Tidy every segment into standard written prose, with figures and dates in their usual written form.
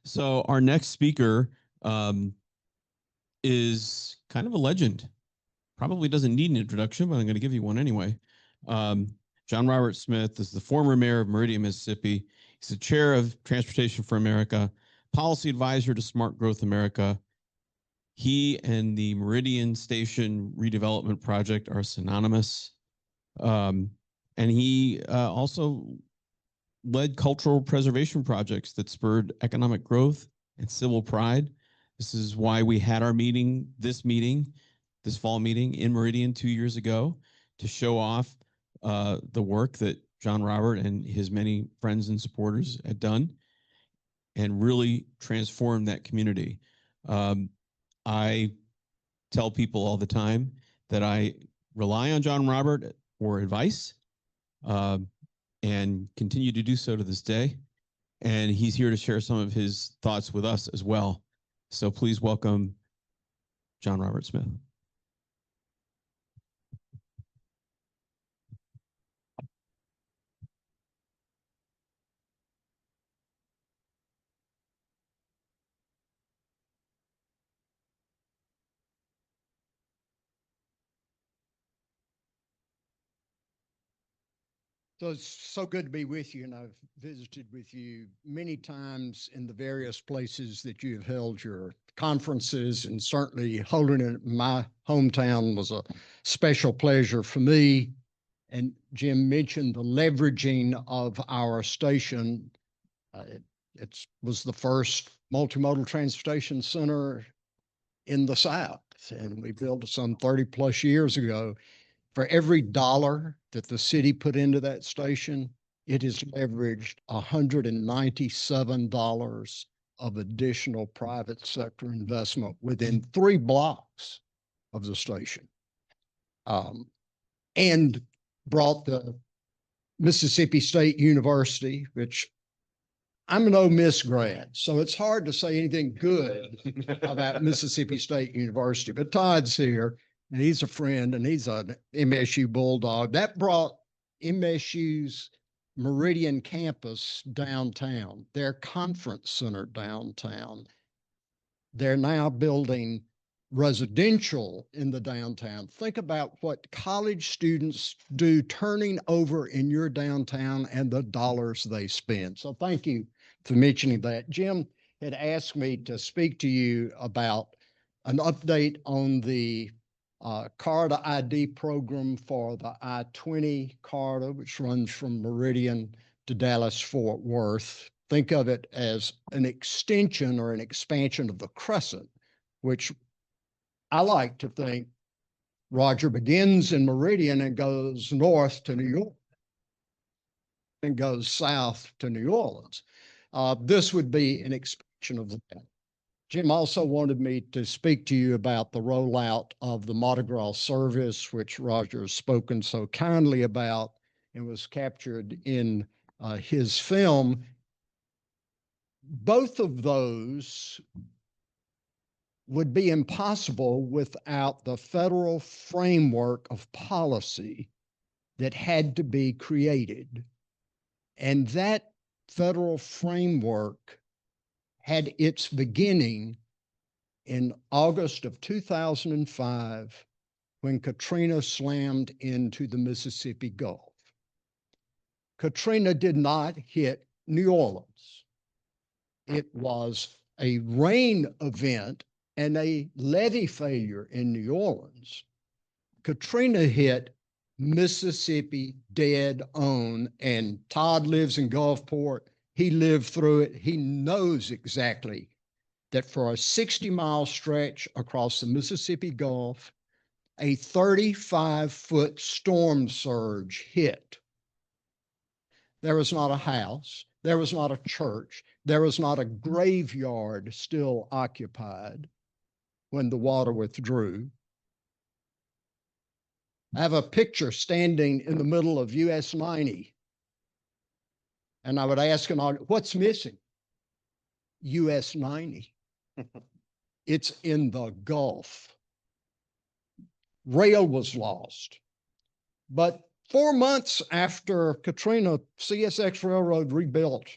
So our next speaker is kind of a legend. Probably doesn't need an introduction, but I'm going to give you one anyway. John Robert Smith is the former mayor of Meridian, Mississippi. He's the chair of Transportation for America, policy advisor to Smart Growth America. He and the Meridian Station redevelopment project are synonymous. And he also led cultural preservation projects that spurred economic growth and civil pride. This is why we had our meeting, this fall meeting in Meridian 2 years ago, to show off the work that John Robert and his many friends and supporters had done and really transformed that community. I tell people all the time that I rely on John Robert for advice and continue to do so to this day. And he's here to share some of his thoughts with us as well. So please welcome John Robert Smith. So it's so good to be with you, and I've visited with you many times in the various places that you have held your conferences, and certainly holding it in my hometown was a special pleasure for me. And Jim mentioned the leveraging of our station. It was the first multimodal transportation center in the South, and we built it some 30 plus years ago. For every dollar that the city put into that station, it has leveraged $197 of additional private sector investment within 3 blocks of the station, and brought the Mississippi State University, which I'm an Ole Miss grad, so it's hard to say anything good about Mississippi State University, but Todd's here. And he's a friend, and he's an MSU Bulldog. That brought MSU's Meridian campus downtown, their conference center downtown. They're now building residential in the downtown. Think about what college students do turning over in your downtown and the dollars they spend. So thank you for mentioning that. Jim had asked me to speak to you about an update on the corridor ID program for the I-20 corridor, which runs from Meridian to Dallas-Fort Worth. Think of it as an extension or an expansion of the Crescent, which I like to think, Roger, begins in Meridian and goes north to New York and goes south to New Orleans. This would be an expansion of that. Jim also wanted me to speak to you about the rollout of the Mardi Gras service, which Roger has spoken so kindly about and was captured in his film. Both of those would be impossible without the federal framework of policy that had to be created. And that federal framework had its beginning in August of 2005 when Katrina slammed into the Mississippi Gulf. Katrina did not hit New Orleans. It was a rain event and a levee failure in New Orleans. Katrina hit Mississippi dead on, and Todd lives in Gulfport. He lived through it. He knows exactly that for a 60-mile stretch across the Mississippi Gulf, a 35-foot storm surge hit. There was not a house. There was not a church. There was not a graveyard still occupied when the water withdrew. I have a picture standing in the middle of US 90. And I would ask an audience, what's missing? US 90. It's in the Gulf. Rail was lost. But 4 months after Katrina, CSX Railroad rebuilt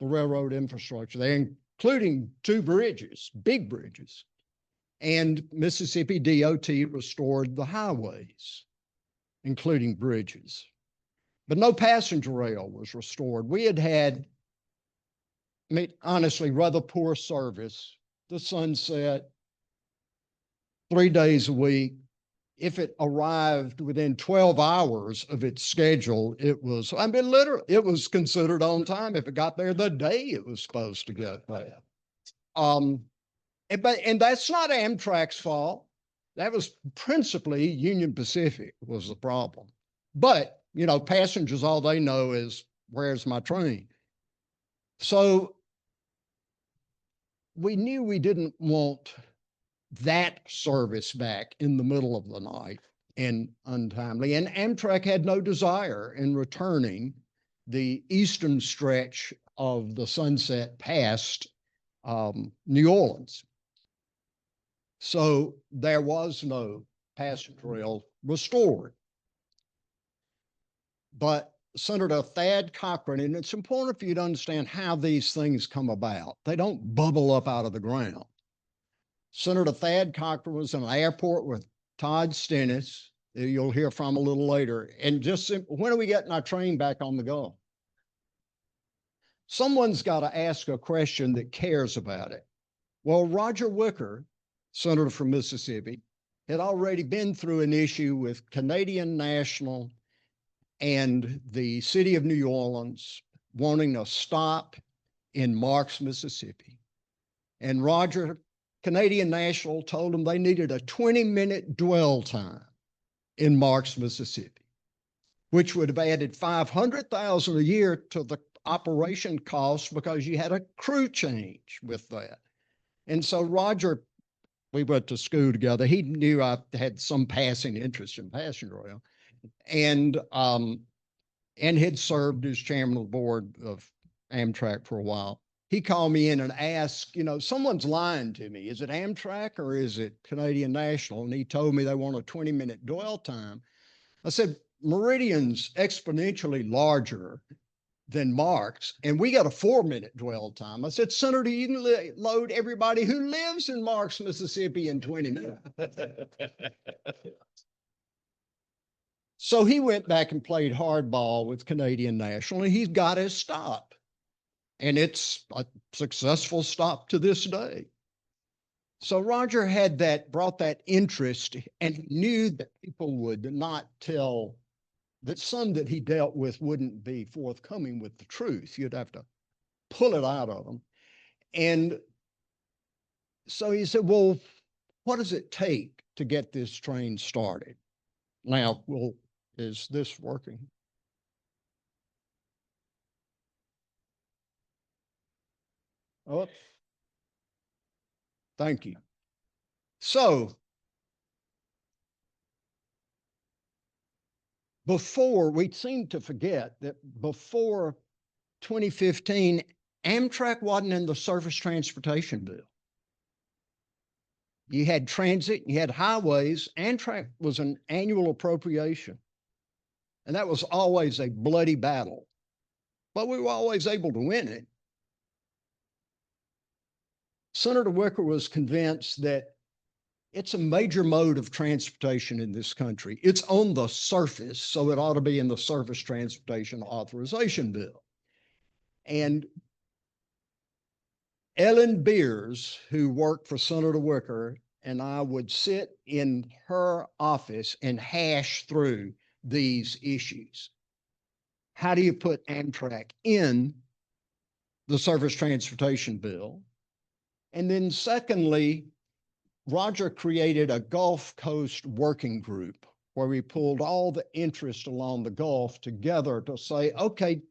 the railroad infrastructure. They including 2 bridges, big bridges. And Mississippi DOT restored the highways, including bridges. But no passenger rail was restored. We had had, I mean, honestly, rather poor service. The Sunset, 3 days a week. If it arrived within 12 hours of its schedule, it was, I mean, literally, it was considered on time if it got there the day it was supposed to get there. And that's not Amtrak's fault. That was principally Union Pacific was the problem. But, you know, passengers, all they know is, where's my train? So we knew we didn't want that service back in the middle of the night and untimely. And Amtrak had no desire in returning the eastern stretch of the Sunset past New Orleans. So there was no passenger rail restored. But Senator Thad Cochran, and it's important for you to understand how these things come about. They don't bubble up out of the ground. Senator Thad Cochran was in an airport with Todd Stennis, who you'll hear from a little later. And just when are we getting our train back on the go? Someone's got to ask a question that cares about it. Well, Roger Wicker, senator from Mississippi, had already been through an issue with Canadian National and the city of New Orleans wanting a stop in Marks, Mississippi. And Roger, Canadian National, told them they needed a 20-minute dwell time in Marks, Mississippi, which would have added $500,000 a year to the operation cost because you had a crew change with that. And so Roger, we went to school together. He knew I had some passing interest in passenger rail, and had served as chairman of the board of Amtrak for a while. He called me in and asked, you know, someone's lying to me. Is it Amtrak or is it Canadian National? And he told me they want a 20-minute dwell time. I said, Meridian's exponentially larger than Marks, and we got a 4-minute dwell time. I said, Senator, you can load everybody who lives in Marks, Mississippi in 20 minutes. So he went back and played hardball with Canadian National, and he's got his stop. And it's a successful stop to this day. So Roger had brought that interest, and knew that people would not tell, that some that he dealt with wouldn't be forthcoming with the truth. You'd have to pull it out of them. And so he said, well, what does it take to get this train started? Now, is this working? Oh, thank you. So we seem to forget that before 2015, Amtrak wasn't in the surface transportation bill. You had transit, you had highways. Amtrak was an annual appropriation. And that was always a bloody battle. But we were always able to win it. Senator Wicker was convinced that it's a major mode of transportation in this country. It's on the surface, so it ought to be in the Surface Transportation Authorization Bill. And Ellen Beers, who worked for Senator Wicker, and I would sit in her office and hash through these issues. How do you put Amtrak in the Surface Transportation Bill? And then secondly, Roger created a Gulf Coast working group where we pulled all the interest along the Gulf together to say, okay,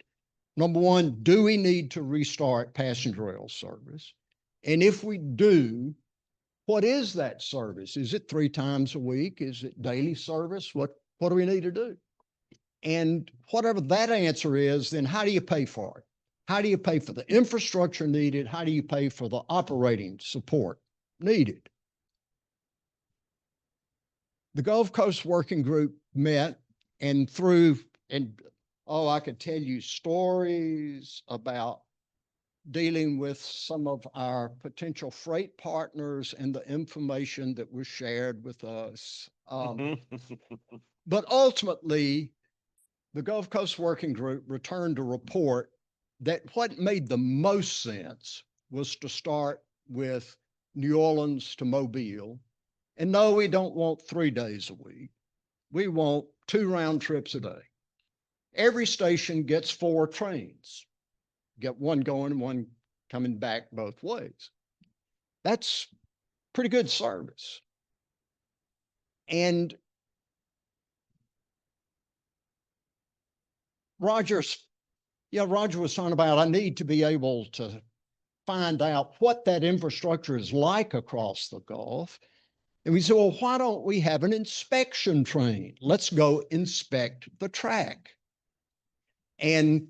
number one, do we need to restart passenger rail service? And if we do, what is that service? Is it 3 times a week? Is it daily service? What do we need to do? And whatever that answer is, then how do you pay for it? How do you pay for the infrastructure needed? How do you pay for the operating support needed? The Gulf Coast Working Group met, and I could tell you stories about dealing with some of our potential freight partners and the information that was shared with us. But ultimately, the Gulf Coast Working Group returned a report that what made the most sense was to start with New Orleans to Mobile. And no, we don't want 3 days a week. We want 2 round trips a day. Every station gets 4 trains. Get one going and one coming back both ways. That's pretty good service. And Roger was talking about, I need to be able to find out what that infrastructure is like across the Gulf. And we said, well, why don't we have an inspection train? Let's go inspect the track. And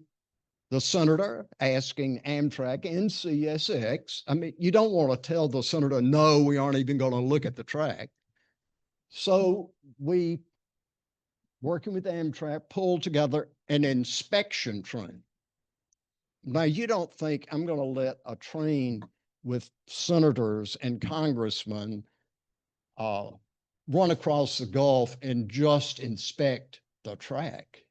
the senator asking Amtrak and CSX, I mean, you don't want to tell the senator, no, we aren't even going to look at the track. So we, working with Amtrak, pulled together an inspection train. Now, you don't think I'm going to let a train with senators and congressmen run across the Gulf and just inspect the track.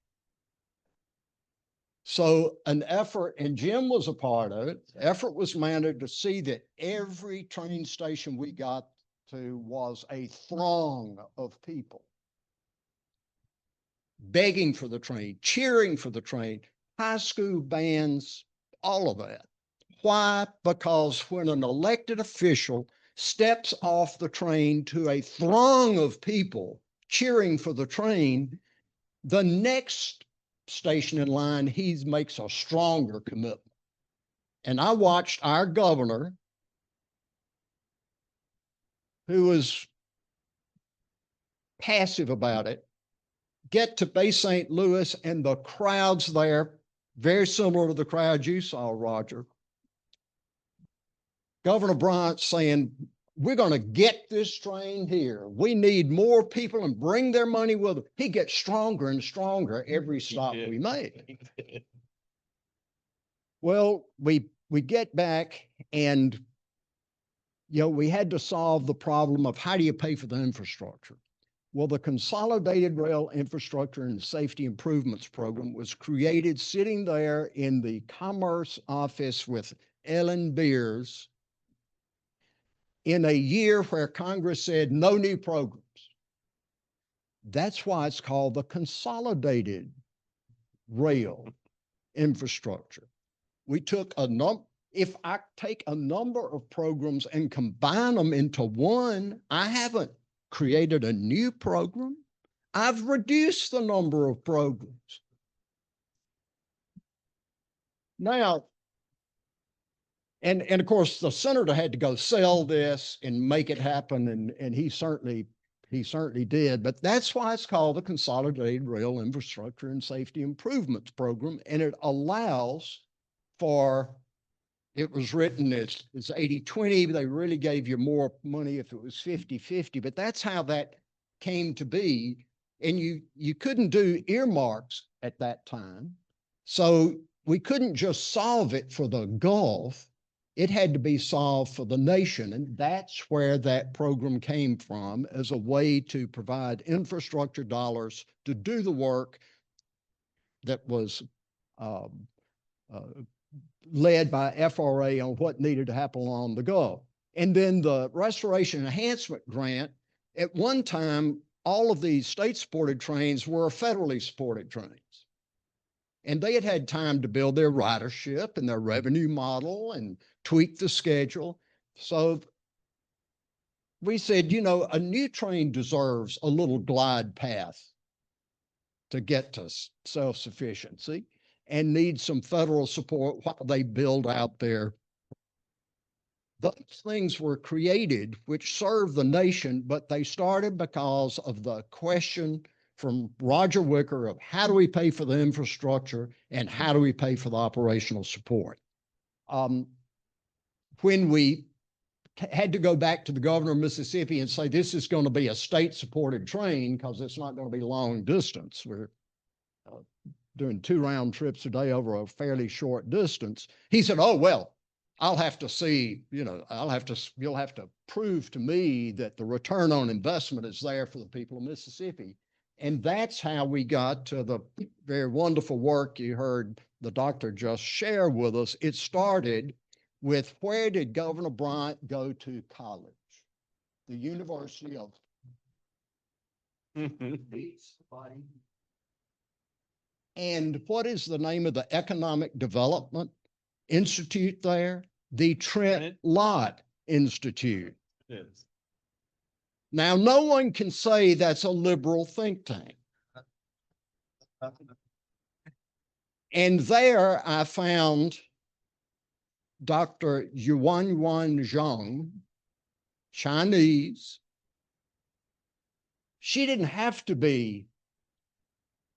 So an effort, and Jim was a part of it, effort was mounted to see that every train station we got to was a throng of people begging for the train, cheering for the train, high school bands, all of that. Why? Because when an elected official steps off the train to a throng of people cheering for the train, the next station in line, he makes a stronger commitment. And I watched our governor, who was passive about it, get to Bay St. Louis, and the crowds there, very similar to the crowd you saw, Roger. Governor Bryant saying, we're going to get this train here. We need more people and bring their money with them. He gets stronger and stronger every stop we make. Well, we get back and, we had to solve the problem of how do you pay for the infrastructure? Well, the Consolidated Rail Infrastructure and Safety Improvements Program was created sitting there in the Commerce office with Ellen Beers in a year where Congress said no new programs. That's why it's called the Consolidated Rail Infrastructure. We took if I take a number of programs and combine them into one, I haven't created a new program. I've reduced the number of programs. Now, and of course, the senator had to go sell this and make it happen, and he certainly did. But that's why it's called the Consolidated Rail Infrastructure and Safety Improvements Program, and it allows for. It was written as 80-20, but they really gave you more money if it was 50-50. But that's how that came to be. And you couldn't do earmarks at that time. So we couldn't just solve it for the Gulf. It had to be solved for the nation. And that's where that program came from, as a way to provide infrastructure dollars to do the work that was led by FRA on what needed to happen along the Gulf. And then the Restoration Enhancement Grant, at one time, all of these state-supported trains were federally supported trains. And they had had time to build their ridership and their revenue model and tweak the schedule. So we said, a new train deserves a little glide path to get to self-sufficiency, and need some federal support while they build out their. Those things were created which serve the nation, but they started because of the question from Roger Wicker of how do we pay for the infrastructure and how do we pay for the operational support? When we had to go back to the governor of Mississippi and say, this is going to be a state-supported train because it's not going to be long distance. doing 2 round trips a day over a fairly short distance. He said, oh, well, I'll have to see, you'll have to prove to me that the return on investment is there for the people of Mississippi. And that's how we got to the very wonderful work you heard the doctor just share with us. It started with, where did Governor Bryant go to college? The University of And what is the name of the Economic Development Institute there? The Trent Lott Institute. Yes. Now, no one can say that's a liberal think tank. And there I found Dr. Yuanyuan Zhang, Chinese. She didn't have to be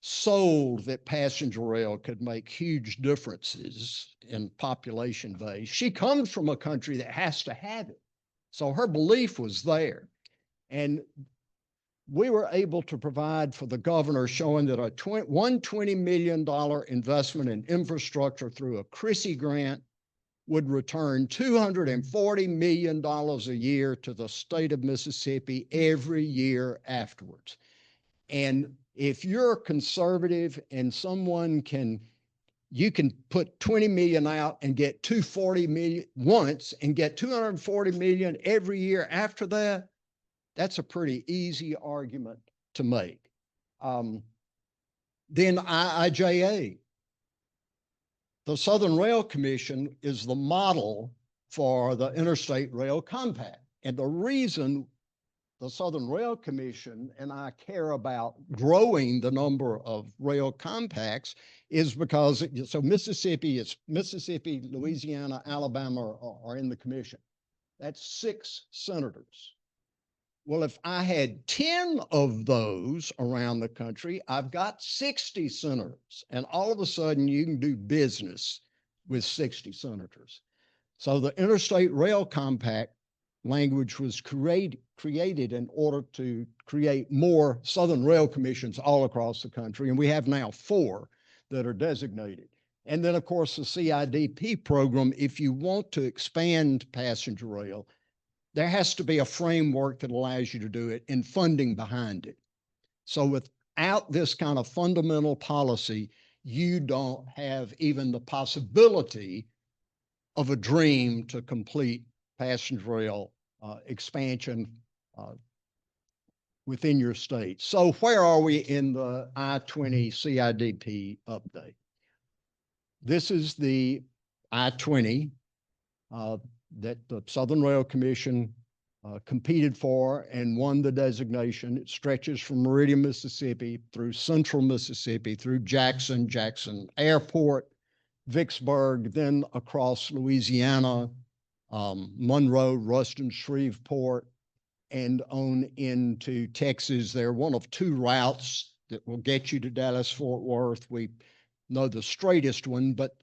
sold that passenger rail could make huge differences in population base. She comes from a country that has to have it. So her belief was there. And we were able to provide for the governor, showing that a $120 million investment in infrastructure through a Chrissy grant would return $240 million a year to the state of Mississippi every year afterwards. And if you're conservative and you can put 20 million out and get 240 million once and get 240 million every year after that, that's a pretty easy argument to make. Then IIJA. The Southern Rail Commission is the model for the Interstate Rail Compact. And the reason the Southern Rail Commission and I care about growing the number of rail compacts is because, so Mississippi, Louisiana, Alabama are in the commission. That's 6 senators. Well, if I had 10 of those around the country, I've got 60 senators. And all of a sudden you can do business with 60 senators. So the Interstate Rail Compact language was created in order to create more Southern Rail Commissions all across the country. And we have now 4 that are designated. And then, of course, the CIDP program, if you want to expand passenger rail, there has to be a framework that allows you to do it and funding behind it. So without this kind of fundamental policy, you don't have even the possibility of a dream to complete passenger rail expansion within your state. So where are we in the I-20 CIDP update? This is the I-20 that the Southern Rail Commission competed for and won the designation. It stretches from Meridian, Mississippi, through central Mississippi, through Jackson Airport, Vicksburg, then across Louisiana, Monroe, Ruston, Shreveport, and on into Texas. They're one of 2 routes that will get you to Dallas-Fort Worth. We know the straightest one, but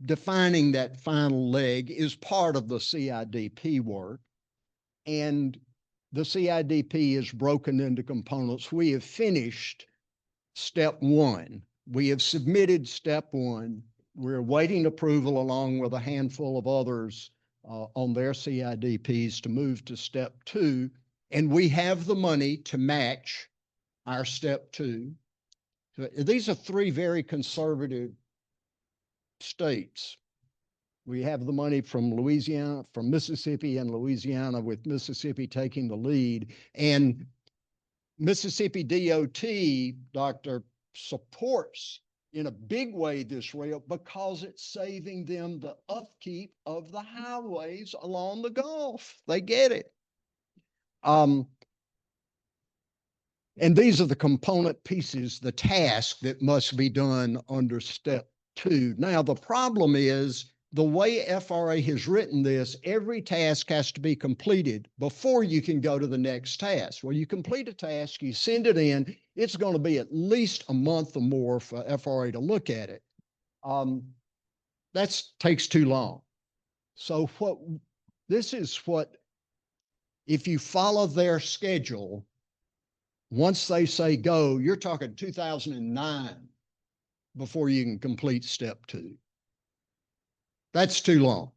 defining that final leg is part of the CIDP work. And the CIDP is broken into components. We have finished step 1. We have submitted step 1. We're awaiting approval along with a handful of others on their CIDPs to move to step 2. And we have the money to match our step 2. So these are 3 very conservative states. We have the money from Louisiana, from Mississippi and Louisiana, with Mississippi taking the lead. And Mississippi DOT, Doctor, supports in a big way this rail because it's saving them the upkeep of the highways along the Gulf. They get it. And these are the component pieces, the task that must be done under step 2. Now, the problem is the way FRA has written this, every task has to be completed before you can go to the next task. Well, you complete a task, you send it in, it's going to be at least a month or more for FRA to look at it. That takes too long. So if you follow their schedule, once they say go, you're talking 2009 before you can complete step 2. That's too long.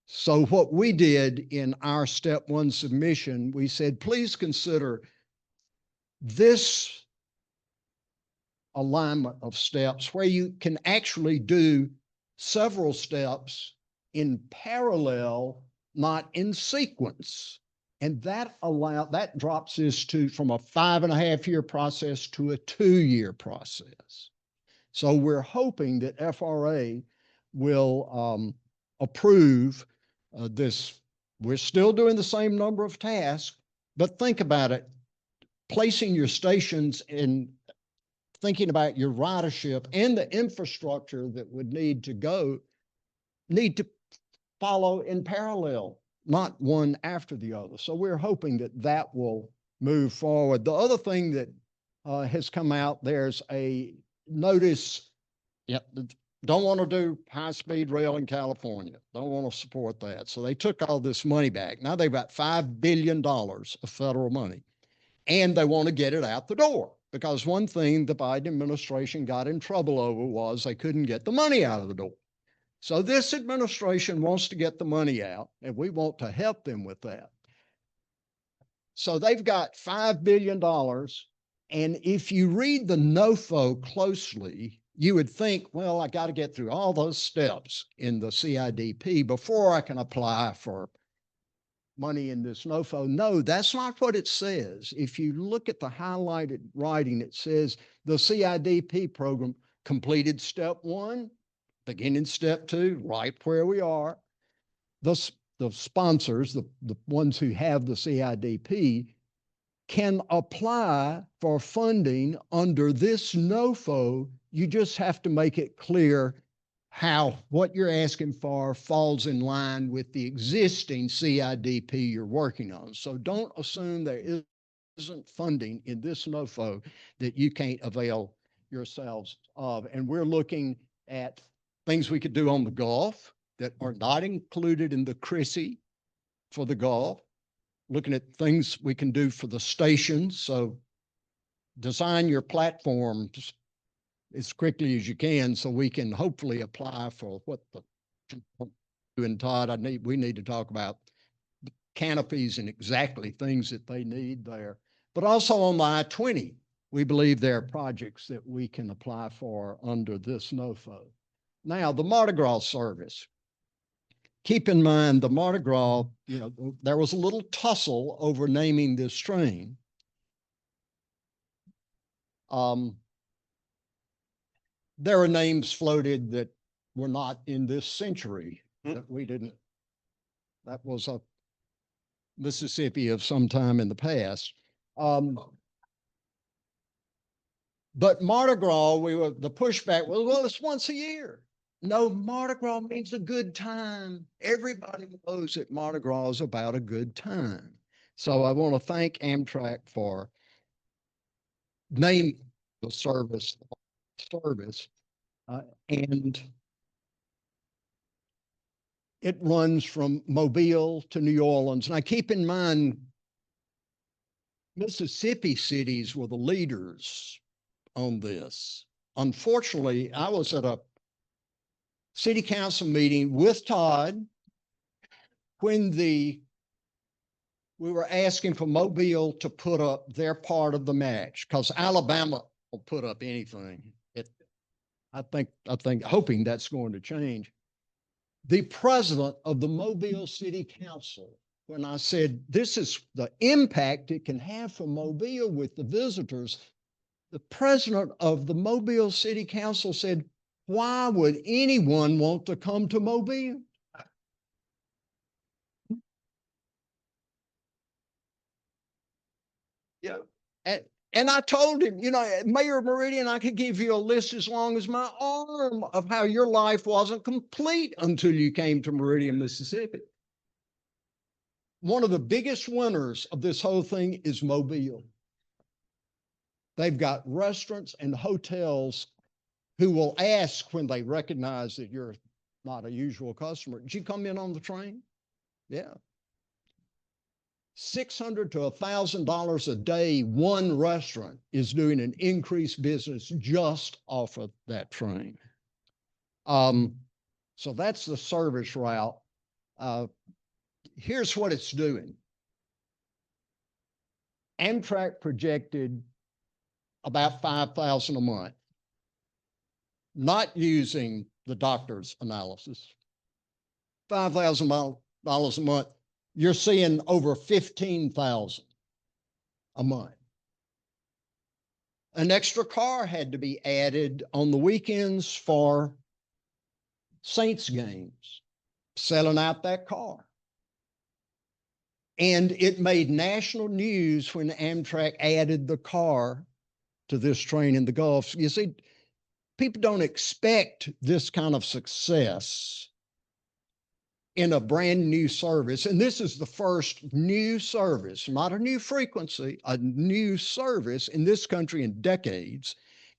So what we did in our step 1 submission, we said, please consider this alignment of steps where you can actually do several steps in parallel, not in sequence. And that drops this from a 5.5-year process to a 2-year process. So we're hoping that FRA will approve this. We're still doing the same number of tasks, but think about it. Placing your stations in, thinking about your ridership and the infrastructure that would need to follow in parallel, not one after the other. So we're hoping that that will move forward. The other thing that has come out, there's a notice, don't want to do high-speed rail in California. Don't want to support that. So they took all this money back. Now they've got $5 billion of federal money, and they want to get it out the door. Because one thing the Biden administration got in trouble over was they couldn't get the money out of the door. So this administration wants to get the money out, and we want to help them with that. So they've got $5 billion. And if you read the NOFO closely, you would think, well, I got to get through all those steps in the CIDP before I can apply for money in this NOFO. No, that's not what it says. If you look at the highlighted writing, it says the CIDP program completed step 1, beginning step 2, right where we are. The sponsors, the ones who have the CIDP, can apply for funding under this NOFO. You just have to make it clear how what you're asking for falls in line with the existing CIDP you're working on. So don't assume there isn't funding in this NOFO that you can't avail yourselves of. And we're looking at things we could do on the Gulf that are not included in the CRISI for the Gulf, looking at things we can do for the stations. So design your platforms as quickly as you can so we can hopefully apply for what and Todd, we need to talk about the canopies and exactly things that they need there. But also on the I-20, we believe there are projects that we can apply for under this NOFO. Now, the Mardi Gras service. Keep in mind the Mardi Gras, there was a little tussle over naming this train. There are names floated that were not in this century that we didn't. That was a Mississippi of some time in the past. But Mardi Gras, the pushback was, well, it's once a year. No, Mardi Gras means a good time. Everybody knows that Mardi Gras is about a good time. So I want to thank Amtrak for naming the service, and it runs from Mobile to New Orleans. Now keep in mind, Mississippi cities were the leaders on this. Unfortunately, I was at a city council meeting with Todd when we were asking for Mobile to put up their part of the match, because Alabama will put up anything. I think hoping that's going to change. The president of the Mobile City Council, when I said this is the impact it can have for Mobile with the visitors, the president of the Mobile City Council said, why would anyone want to come to Mobile? Yeah. And I told him, Mayor Meridian, I could give you a list as long as my arm of how your life wasn't complete until you came to Meridian, Mississippi. One of the biggest winners of this whole thing is Mobile. They've got restaurants and hotels who will ask when they recognize that you're not a usual customer, did you come in on the train? Yeah. $600 to $1,000 a day, one restaurant is doing an increased business just off of that train. So that's the service route. Here's what it's doing. Amtrak projected about $5,000 a month, not using the doctor's analysis. $5,000 a month. You're seeing over 15,000 a month. An extra car had to be added on the weekends for Saints games, selling out that car. And it made national news when Amtrak added the car to this train in the Gulf. You see, people don't expect this kind of success in a brand new service. And this is the first new service, not a new frequency, a new service in this country in decades.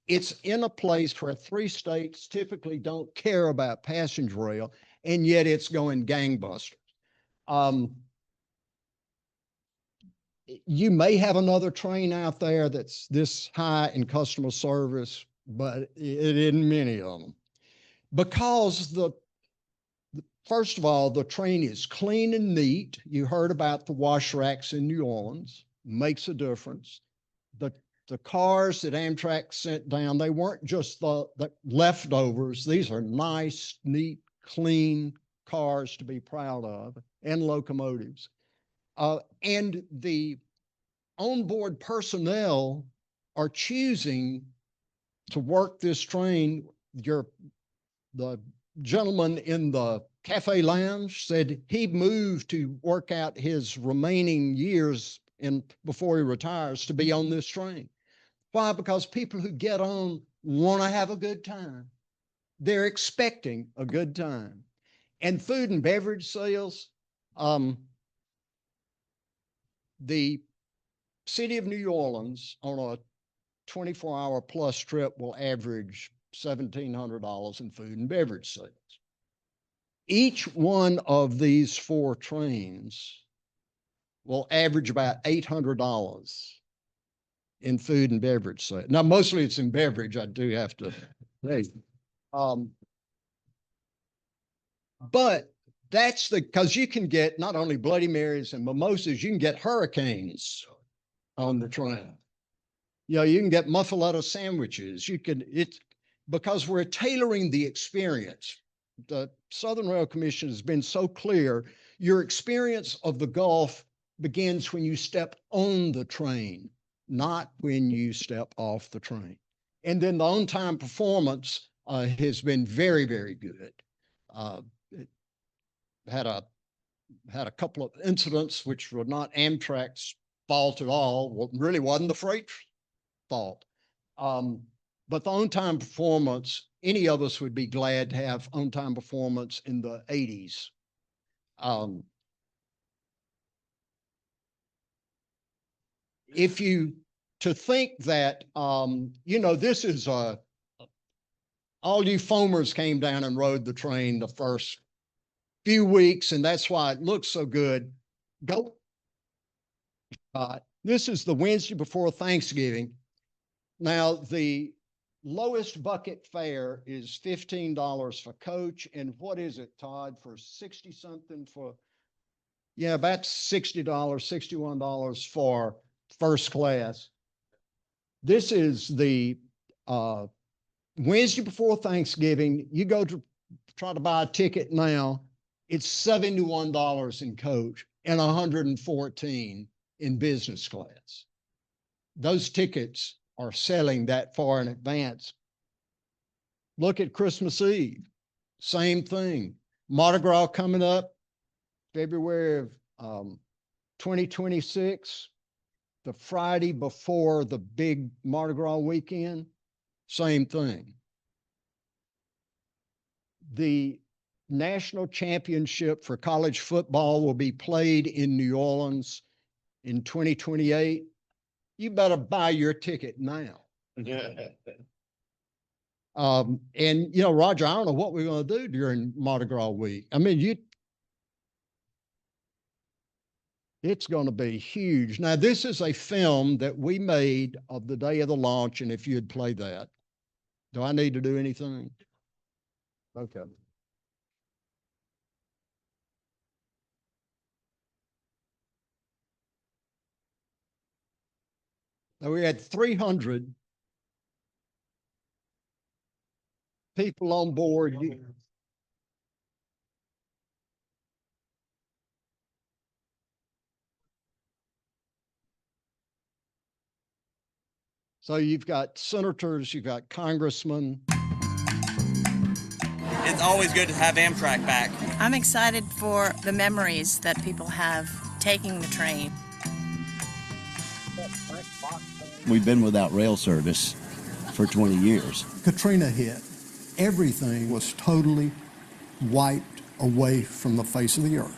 It's in a place where 3 states typically don't care about passenger rail, and yet it's going gangbusters. You may have another train out there that's this high in customer service, but it isn't many of them. Because first of all, the train is clean and neat. You heard about the wash racks in New Orleans, makes a difference. The cars that Amtrak sent down, they weren't just the leftovers. These are nice, neat, clean cars to be proud of, and locomotives. And the onboard personnel are choosing to work this train. The gentleman in the cafe lounge said he moved to work out his remaining years before he retires to be on this train. Why? Because people who get on want to have a good time. They're expecting a good time. And food and beverage sales, the city of New Orleans on a 24-hour plus trip will average $1,700 in food and beverage sales. Each one of these 4 trains will average about $800 in food and beverage sales. Now, mostly it's in beverage, I do have to say. But that's because you can get not only Bloody Marys and mimosas, you can get hurricanes on the train. You know, you can get muffaletta sandwiches. It's because we're tailoring the experience. The Southern Rail Commission has been so clear. Your experience of the Gulf begins when you step on the train, not when you step off the train. And then the on-time performance has been very, very good. It had a couple of incidents which were not Amtrak's fault at all. Well, really wasn't the freight fault. But the on-time performance, any of us would be glad to have on-time performance in the 80s. To think that, this is all you foamers came down and rode the train the first few weeks, and that's why it looks so good. This is the Wednesday before Thanksgiving. Now, the lowest bucket fare is $15 for coach. And what is it, Todd, for 60 something for, yeah, about $60, $61 for first class. This is the Wednesday before Thanksgiving. You go to try to buy a ticket now, it's $71 in coach and $114 in business class. Those tickets are selling that far in advance. Look at Christmas Eve, same thing. Mardi Gras coming up, February of 2026, the Friday before the big Mardi Gras weekend, same thing. The national championship for college football will be played in New Orleans in 2028. You better buy your ticket now. And Roger, I don't know what we're going to do during Mardi Gras week. I mean, It's going to be huge. Now, this is a film that we made of the day of the launch, and if you'd play that. Do I need to do anything? Okay. Now, we had 300 people on board. So you've got senators, you've got congressmen. It's always good to have Amtrak back. I'm excited for the memories that people have taking the train. We've been without rail service for 20 years. Katrina hit. Everything was totally wiped away from the face of the earth.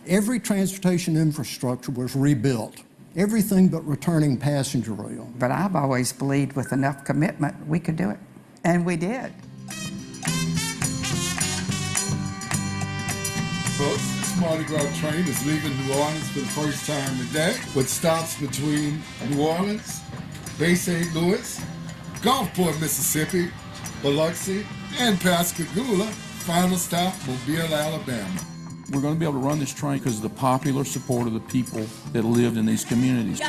Every transportation infrastructure was rebuilt. Everything but returning passenger rail. But I've always believed with enough commitment, we could do it. And we did. Folks, this Mardi Gras train is leaving New Orleans for the first time today, with stops between New Orleans, Bay St. Louis, Gulfport, Mississippi, Biloxi, and Pascagoula. Final stop, Mobile, Alabama. We're going to be able to run this train because of the popular support of the people that lived in these communities.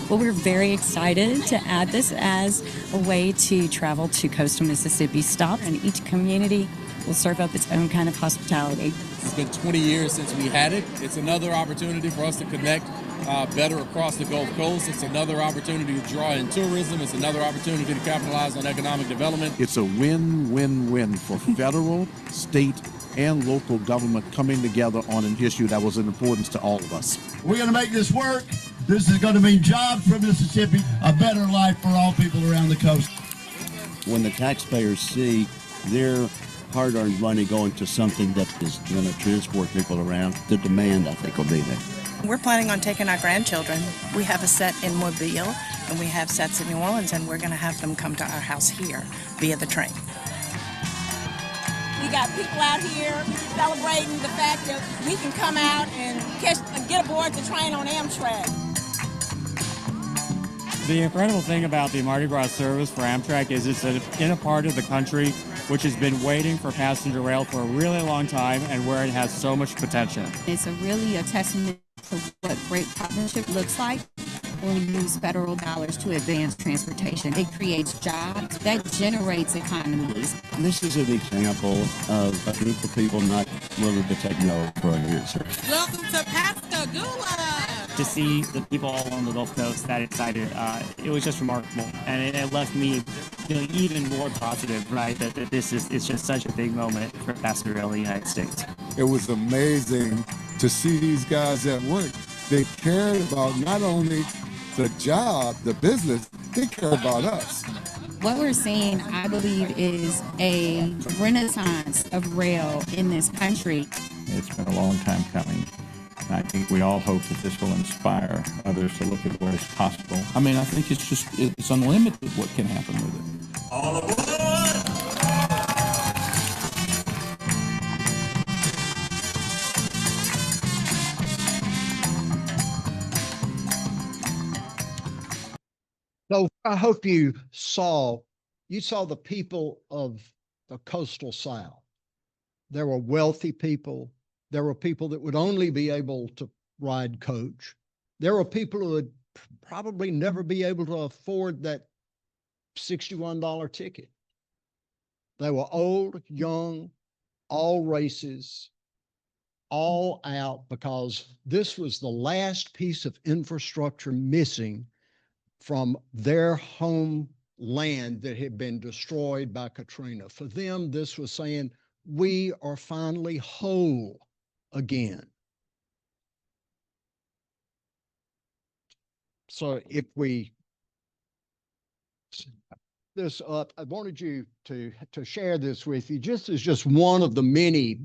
Well, we're very excited to add this as a way to travel to coastal Mississippi stop, and each community will serve up its own kind of hospitality. It's been 20 years since we had it. It's another opportunity for us to connect better across the Gulf Coast. It's another opportunity to draw in tourism. It's another opportunity to capitalize on economic development. It's a win-win-win for federal, state, and local government coming together on an issue that was of importance to all of us. We're going to make this work. This is going to mean jobs for Mississippi, a better life for all people around the coast. When the taxpayers see their hard-earned money going to something that is going to transport people around, the demand, I think, will be there. We're planning on taking our grandchildren. We have a set in Mobile, and we have sets in New Orleans, and we're going to have them come to our house here via the train. We got people out here celebrating the fact that we can come out and get aboard the train on Amtrak. The incredible thing about the Mardi Gras service for Amtrak is it's in a part of the country which has been waiting for passenger rail for a really long time and where it has so much potential. It's really a testament to what great partnership looks like when we use federal dollars to advance transportation. It creates jobs, that generates economies. This is an example of a group of people not willing to take no for an answer. Welcome to Pascagoula! To see the people all along the Gulf Coast that excited, it was just remarkable. And it left me feeling even more positive, right, that it's just such a big moment for passenger rail in the United States. It was amazing to see these guys at work. They cared about not only the job, the business, they care about us. What we're seeing, I believe, is a renaissance of rail in this country. It's been a long time coming. I think we all hope that this will inspire others to look at what is possible. I mean, I think it's unlimited what can happen with it. All aboard! So I hope you saw the people of the coastal South. There were wealthy people. There were people that would only be able to ride coach. There were people who would probably never be able to afford that $61 ticket. They were old, young, all races, all out, because this was the last piece of infrastructure missing from their home land that had been destroyed by Katrina. For them, this was saying, we are finally whole again. So if we this up, I wanted you to share this with you, just as just one of the many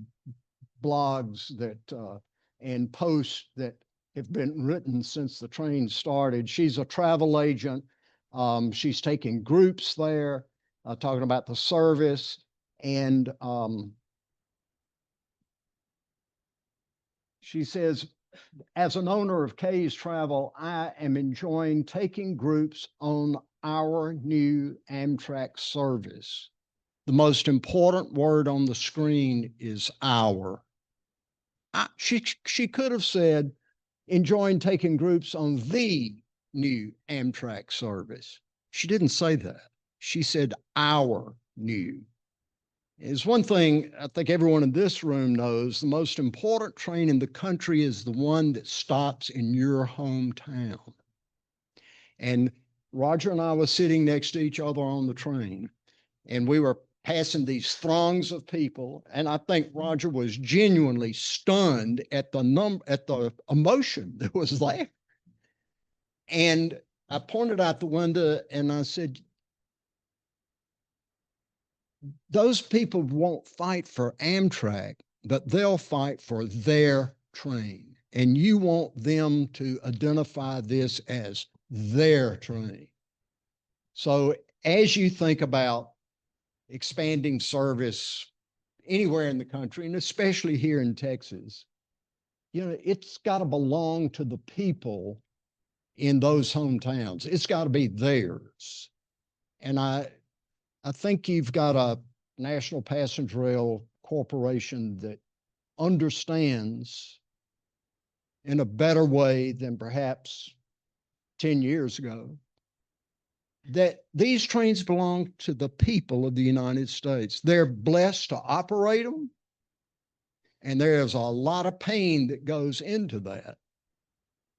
blogs that and posts that have been written since the train started. She's a travel agent. She's taking groups there, talking about the service, and She says, as an owner of Kay's Travel, I am enjoying taking groups on our new Amtrak service. The most important word on the screen is our. She could have said, enjoying taking groups on the new Amtrak service. She didn't say that. She said our new. Is one thing I think everyone in this room knows, the most important train in the country is the one that stops in your hometown. And Roger and I were sitting next to each other on the train, and we were passing these throngs of people. And I think Roger was genuinely stunned at the emotion that was there. And I pointed out the window and I said, those people won't fight for Amtrak, but they'll fight for their train. And you want them to identify this as their train. So as you think about expanding service anywhere in the country, and especially here in Texas, you know, it's got to belong to the people in those hometowns. It's got to be theirs. And I think you've got a National Passenger Rail Corporation that understands in a better way than perhaps 10 years ago that these trains belong to the people of the United States. They're blessed to operate them, and there's a lot of pain that goes into that.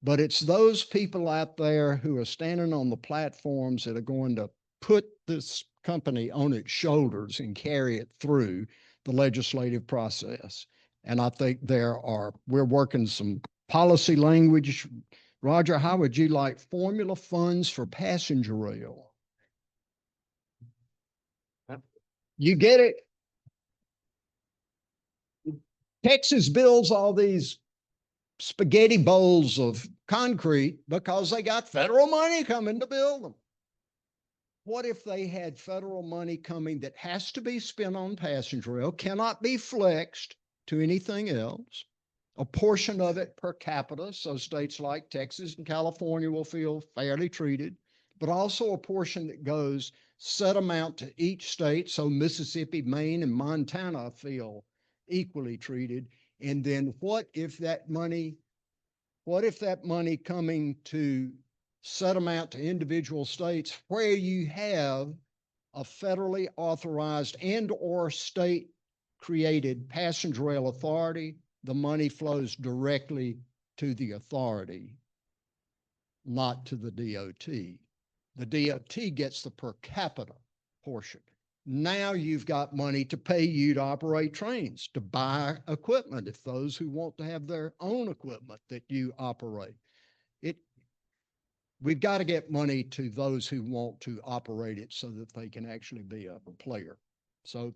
But it's those people out there who are standing on the platforms that are going to put this company on its shoulders and carry it through the legislative process. And I think we're working some policy language. Roger, how would you like formula funds for passenger rail? You get it? Texas builds all these spaghetti bowls of concrete because they got federal money coming to build them. What if they had federal money coming that has to be spent on passenger rail, cannot be flexed to anything else, a portion of it per capita, so states like Texas and California will feel fairly treated, but also a portion that goes set amount to each state, so Mississippi, Maine, and Montana feel equally treated. And then what if that money coming to set amount to individual states where you have a federally authorized and or state created passenger rail authority, the money flows directly to the authority, not to the DOT. The DOT gets the per capita portion. Now you've got money to pay you to operate trains, to buy equipment, if those who want to have their own equipment that you operate. We've got to get money to those who want to operate it so that they can actually be a player. So